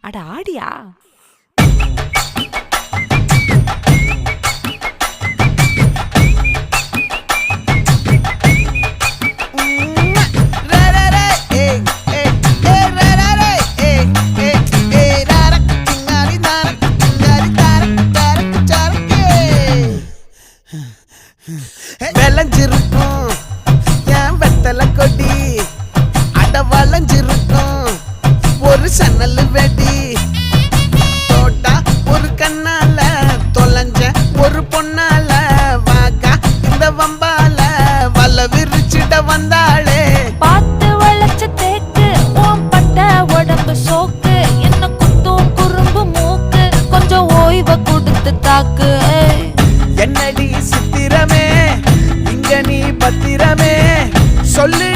அட ஆடியா? விளைஞ்சிருக்கும் என் வெத்தலை கொடி, அட வளைஞ்சிருக்கும் ஒரு சன்னல் வெடி. தோட்டா ஒரு கண்ணால தொலைஞ்ச ஒரு பொண்ணால வாக்கா இந்த வம்பால வல விரிச்சிட வந்தாளே. பார்த்து வளைச்ச தேக்கு ஓம் பட்ட உடம்பு சோக்கு, என்ன குத்தும் குறும்பு மூக்கு, கொஞ்சம் ஓய்வை கொடுத்து தாக்கு. என்னடி சித்திரமே இங்க நீ பத்திரமே சொல்லு